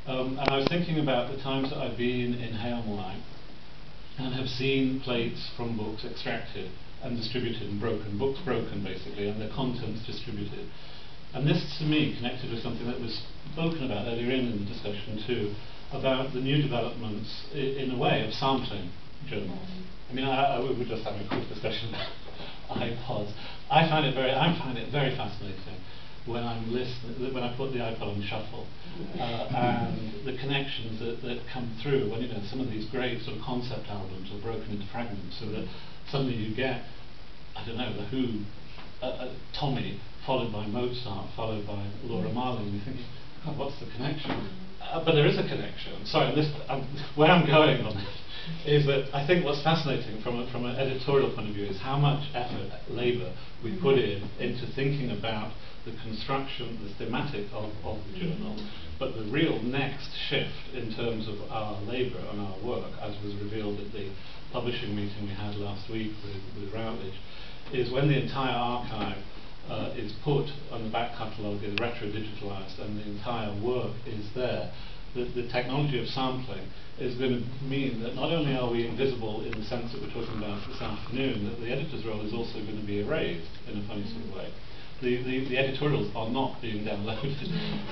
And I was thinking about the times that I've been in Helmline and have seen plates from books extracted and distributed and broken, books broken basically, and their contents distributed. And this, to me, connected with something that was spoken about earlier in the discussion too, about the new developments, in a way, of sampling journals. I mean, we were just having a quick discussion about iPods. I find it very fascinating when I'm listening, when I put the iPod on shuffle, and the connections that come through when, you know, some of these great sort of concept albums are broken into fragments, so that suddenly you get, I don't know, The Who, Tommy, followed by Mozart, followed by Laura Marling, and you're thinking, God, what's the connection? But there is a connection. Sorry, where I'm going on this is that I think what's fascinating from an editorial point of view is how much effort, labour we put into thinking about the construction, the thematic of the journal, but the real next shift in terms of our labour and our work, as was revealed at the publishing meeting we had last week with Routledge, is when the entire archive is put on the back catalogue, is retro-digitalised, and the entire work is there. The technology of sampling is going to mean that not only are we invisible in the sense that we're talking about this afternoon, that the editor's role is also going to be erased in a funny sort of way. The editorials are not being downloaded.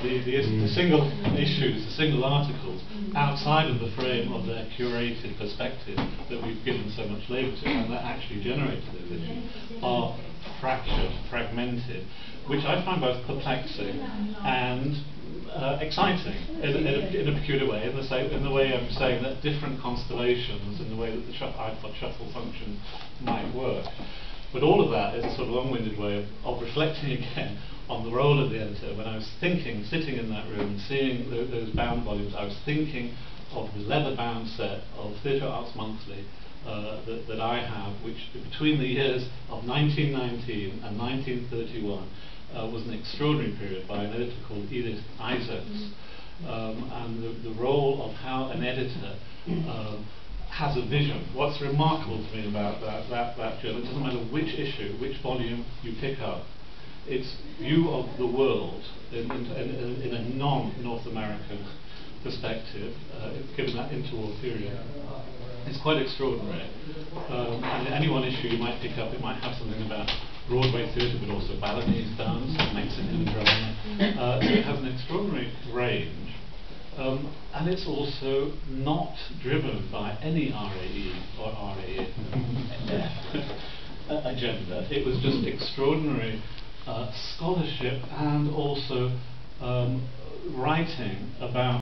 The single issues, the single articles, outside of the frame of their curated perspective that we've given so much labour to, and that actually generated those issues, are fractured, fragmented, which I find both perplexing and exciting in a peculiar way, in the way I'm saying that different constellations, in the way that the iPod shuffle function might work. But all of that is a sort of long-winded way of reflecting again on the role of the editor. When I was thinking, sitting in that room and seeing those bound volumes, I was thinking of the leather-bound set of Theatre Arts Monthly that I have, which between the years of 1919 and 1931 was an extraordinary period by an editor called Edith Isaacs, and the role of how an editor has a vision. What's remarkable to me about that journal, it doesn't matter which issue, which volume you pick up, its view of the world in a non-North American perspective, given that interwar period, is quite extraordinary. And any one issue you might pick up, it might have something about Broadway theatre, but also Balinese dance, Mexican drama. So it has an extraordinary range. And it's also not driven by any RAE or RAE agenda. It was just extraordinary scholarship and also writing about